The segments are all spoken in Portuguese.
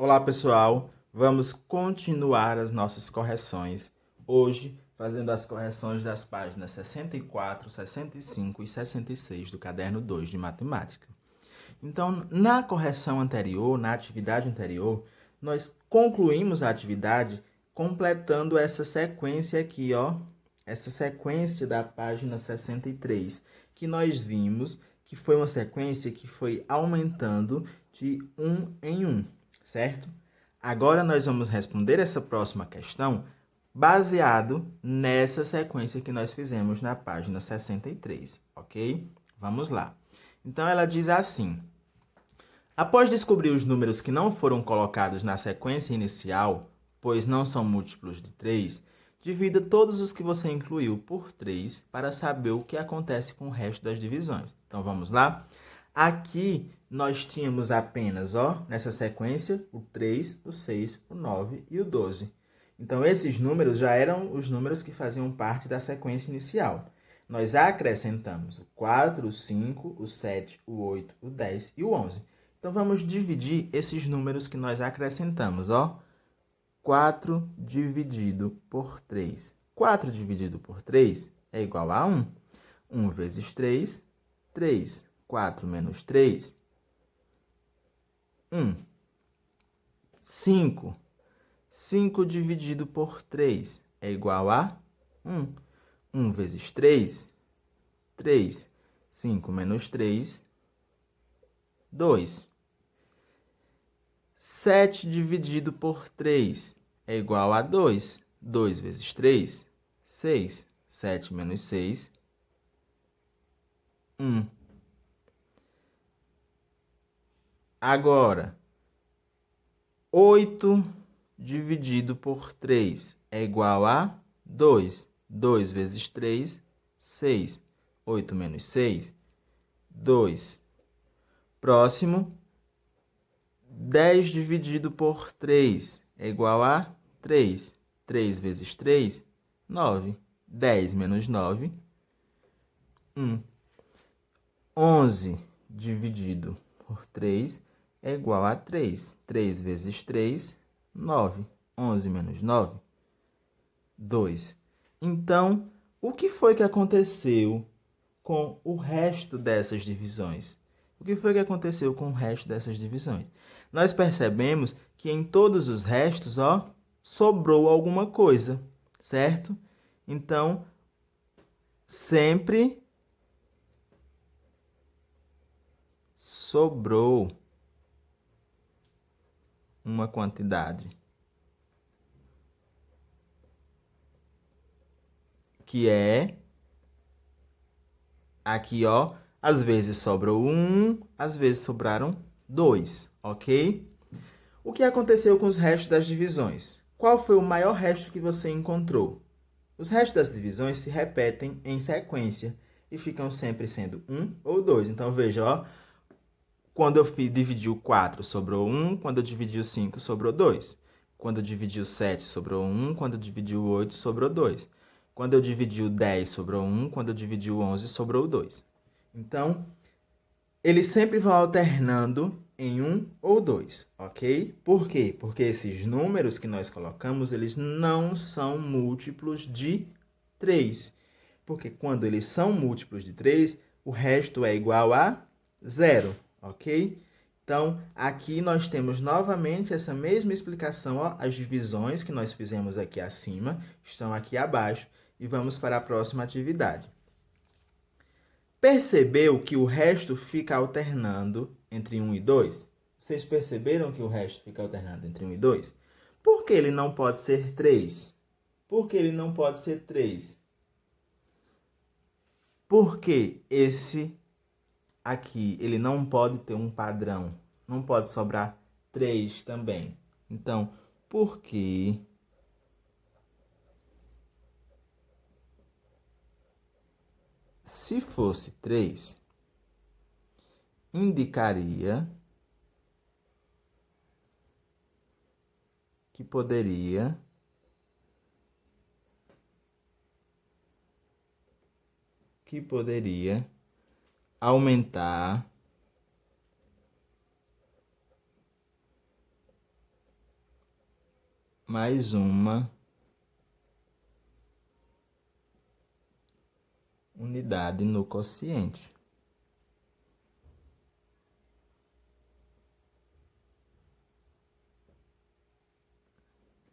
Olá, pessoal. Vamos continuar as nossas correções. Hoje, fazendo as correções das páginas 64, 65 e 66 do caderno 2 de matemática. Então, na correção anterior, na atividade anterior, nós concluímos a atividade completando essa sequência aqui, ó. Essa sequência da página 63, que nós vimos que foi uma sequência que foi aumentando de 1 em 1, certo? Agora nós vamos responder essa próxima questão baseado nessa sequência que nós fizemos na página 63, ok? Vamos lá. Então ela diz assim: após descobrir os números que não foram colocados na sequência inicial, pois não são múltiplos de 3, divida todos os que você incluiu por 3 para saber o que acontece com o resto das divisões. Então vamos lá? Aqui nós tínhamos apenas, ó, nessa sequência, o 3, o 6, o 9 e o 12. Então esses números já eram os números que faziam parte da sequência inicial. Nós acrescentamos o 4, o 5, o 7, o 8, o 10 e o 11. Então, vamos dividir esses números que nós acrescentamos, ó. 4 dividido por 3. 4 dividido por 3 é igual a 1. 1 vezes 3, 3. 4 menos 3, 1. 5. 5 dividido por 3 é igual a 1. 1 vezes 3, 3. 5 menos 3, 2. 7 dividido por 3 é igual a 2. 2 vezes 3, 6. 7 menos 6, 1. Agora, 8 dividido por 3 é igual a 2. 2 vezes 3, 6. 8 menos 6, 2. Próximo, 10 dividido por 3 é igual a 3. 3 vezes 3, 9. 10 menos 9, 1. 11 dividido por 3 é igual a 3. 3 vezes 3, 9. 11 menos 9, 2. Então, o que foi que aconteceu com o resto dessas divisões? O que foi que aconteceu com o resto dessas divisões? Nós percebemos que em todos os restos, ó, sobrou alguma coisa, certo? Então, sempre sobrou uma quantidade que é aqui, ó, às vezes sobrou 1, às vezes sobraram 2, ok? O que aconteceu com os restos das divisões? Qual foi o maior resto que você encontrou? Os restos das divisões se repetem em sequência e ficam sempre sendo 1 ou 2. Então, veja, ó, quando eu dividi o 4, sobrou 1. Quando eu dividi o 5, sobrou 2. Quando eu dividi o 7, sobrou 1. Quando eu dividi o 8, sobrou 2. Quando eu dividi o 10, sobrou 1. Quando eu dividi o 11, sobrou 2. Então, eles sempre vão alternando em 1 ou 2, ok? Por quê? Porque esses números que nós colocamos, eles não são múltiplos de 3. Porque quando eles são múltiplos de 3, o resto é igual a 0, ok? Então, aqui nós temos novamente essa mesma explicação, ó, as divisões que nós fizemos aqui acima estão aqui abaixo e vamos para a próxima atividade. Percebeu que o resto fica alternando entre 1 e 2? Vocês perceberam que o resto fica alternando entre 1 e 2? Por que ele não pode ser 3? Por que ele não pode ser 3? Porque esse aqui, ele não pode ter um padrão. Não pode sobrar 3 também. Então, por que se fosse 3, indicaria que poderia aumentar mais uma unidade no quociente.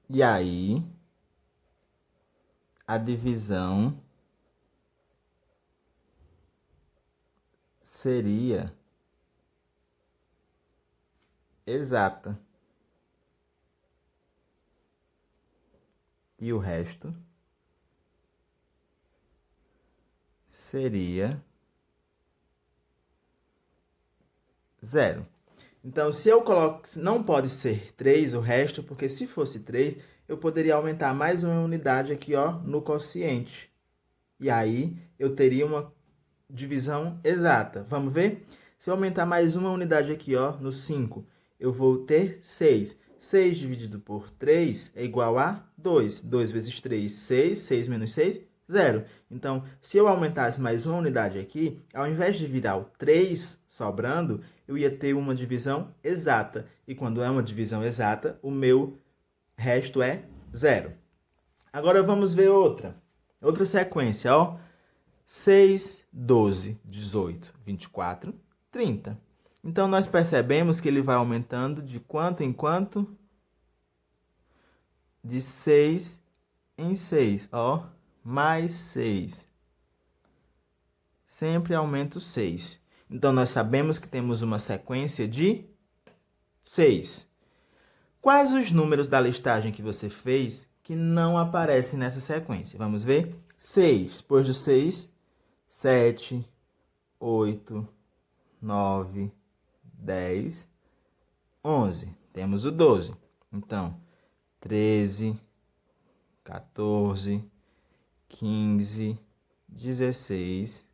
E aí, a divisão seria exata. E o resto seria zero. Então, se eu coloco, não pode ser 3 o resto, porque se fosse 3, eu poderia aumentar mais uma unidade aqui, ó, no quociente. E aí, eu teria uma divisão exata. Vamos ver? Se eu aumentar mais uma unidade aqui, ó, no 5, eu vou ter 6. 6 dividido por 3 é igual a 2. 2 vezes 3, 6. 6 menos 6, 0. Então, se eu aumentasse mais uma unidade aqui, ao invés de virar o 3 sobrando, eu ia ter uma divisão exata. E quando é uma divisão exata, o meu resto é 0. Agora vamos ver outra sequência, ó. 6, 12, 18, 24, 30. Então, nós percebemos que ele vai aumentando de quanto em quanto? De 6 em 6, ó. Mais 6. Sempre aumenta o 6. Então, nós sabemos que temos uma sequência de 6. Quais os números da listagem que você fez que não aparecem nessa sequência? Vamos ver? 6. Depois do 6, 7, 8, 9, 10, 11. Temos o 12. Então, 13, 14, 15, 16,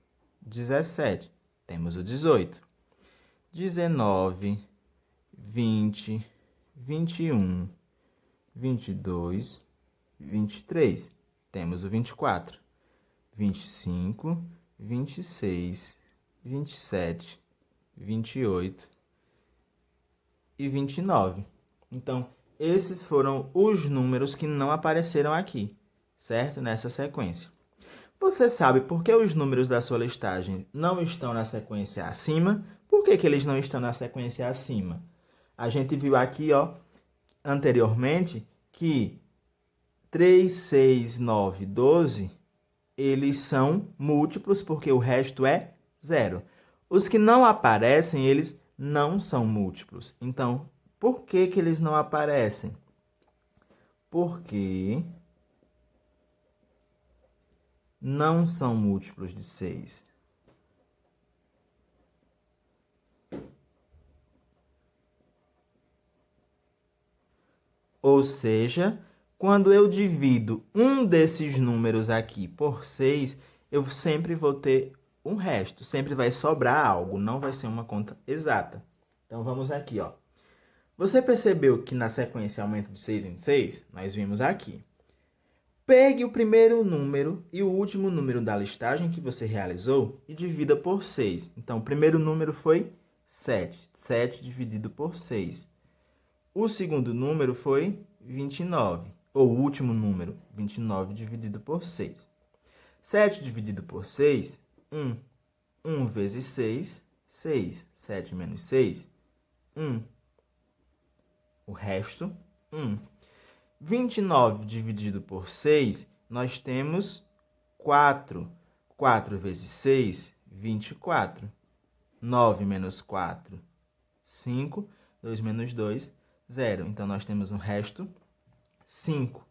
17. Temos o 18. 19, 20, 21, 22, 23. Temos o 24. 25, 26, 27, 28 e 29. Então, esses foram os números que não apareceram aqui, certo? Nessa sequência. Você sabe por que os números da sua listagem não estão na sequência acima? Por que eles não estão na sequência acima? A gente viu aqui, ó, anteriormente, que 3, 6, 9, 12, eles são múltiplos porque o resto é zero. Os que não aparecem, eles não são múltiplos. Então, por que eles não aparecem? Porque não são múltiplos de 6. Ou seja, quando eu divido um desses números aqui por 6, eu sempre vou ter um resto. Sempre vai sobrar algo, não vai ser uma conta exata. Então, vamos aqui, ó. Você percebeu que na sequência aumenta de 6 em 6? Nós vimos aqui. Pegue o primeiro número e o último número da listagem que você realizou e divida por 6. Então, o primeiro número foi 7. 7 dividido por 6. O segundo número foi 29. Ou o último número, 29 dividido por 6. 7 dividido por 6, 1. 1 vezes 6, 6. 7 menos 6, 1. O resto, 1. 29 dividido por 6, nós temos 4. 4 vezes 6, 24. 9 menos 4, 5. 2 menos 2, 0. Então, nós temos um resto, 5.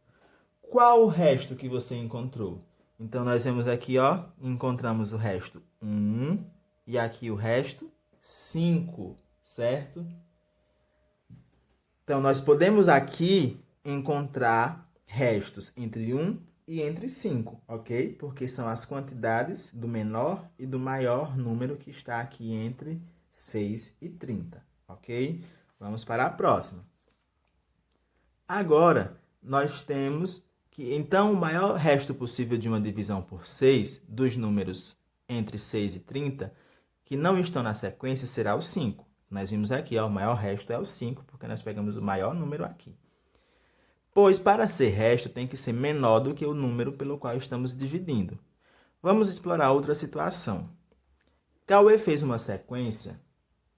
Qual o resto que você encontrou? Então, nós vemos aqui, ó, encontramos o resto 1 e aqui o resto 5, certo? Então, nós podemos aqui encontrar restos entre 1 e entre 5, ok? Porque são as quantidades do menor e do maior número que está aqui entre 6 e 30, ok? Vamos para a próxima. Agora, nós temos que, então, o maior resto possível de uma divisão por 6 dos números entre 6 e 30, que não estão na sequência, será o 5. Nós vimos aqui, ó, o maior resto é o 5, porque nós pegamos o maior número aqui. pois para ser resto tem que ser menor do que o número pelo qual estamos dividindo. Vamos explorar outra situação. Cauê fez uma sequência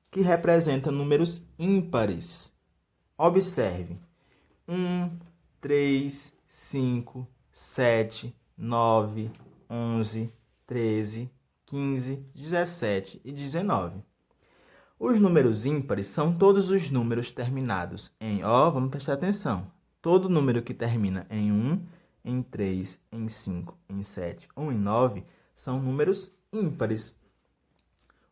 que representa números ímpares. Observe: 1, 3, 5, 7, 9, 11, 13, 15, 17 e 19. Os números ímpares são todos os números terminados em, vamos prestar atenção, todo número que termina em 1, em 3, em 5, em 7 ou em 9 são números ímpares.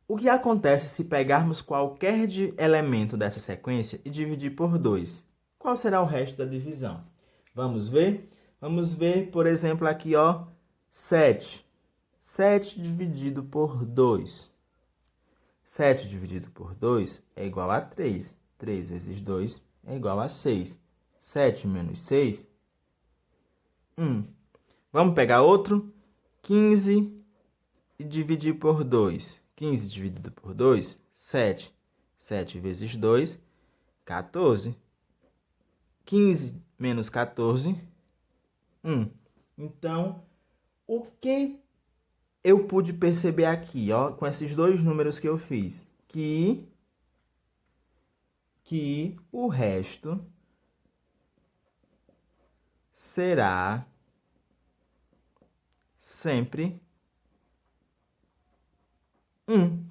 O que acontece se pegarmos qualquer elemento dessa sequência e dividir por 2? Qual será o resto da divisão? Vamos ver? Vamos ver, por exemplo, aqui, 7. 7 dividido por 2. 7 dividido por 2 é igual a 3. 3 vezes 2 é igual a 6. 7 menos 6, 1. Vamos pegar outro? 15 e dividir por 2. 15 dividido por 2, 7. 7 vezes 2, 14. 15 menos 14, 1. Então, o que eu pude perceber aqui, com esses dois números que eu fiz? Que o resto será sempre 1.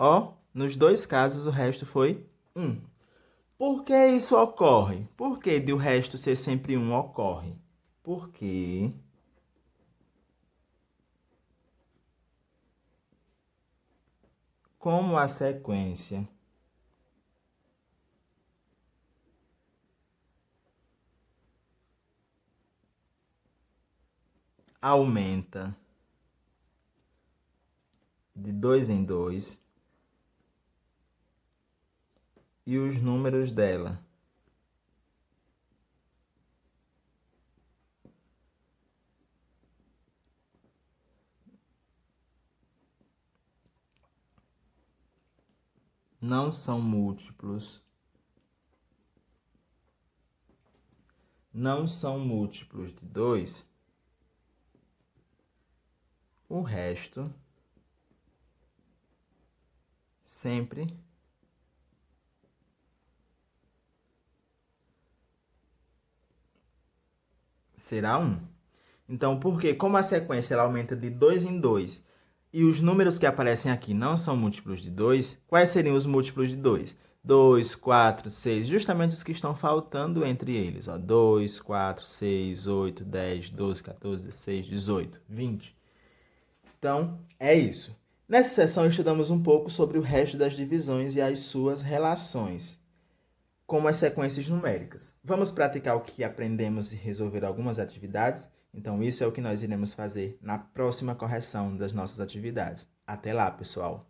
Nos dois casos o resto foi 1. Por que isso ocorre? Por que de o resto ser sempre 1 ocorre? Porque como a sequência aumenta de 2 em 2 e os números dela não são múltiplos de 2, o resto sempre será 1. Então, porque como a sequência ela aumenta de 2 em 2 e os números que aparecem aqui não são múltiplos de 2, quais seriam os múltiplos de 2? 2, 4, 6, justamente os que estão faltando entre eles. 2, 4, 6, 8, 10, 12, 14, 16, 18, 20. Então, é isso. Nessa sessão, estudamos um pouco sobre o resto das divisões e as suas relações, como as sequências numéricas. Vamos praticar o que aprendemos e resolver algumas atividades? Então, isso é o que nós iremos fazer na próxima correção das nossas atividades. Até lá, pessoal!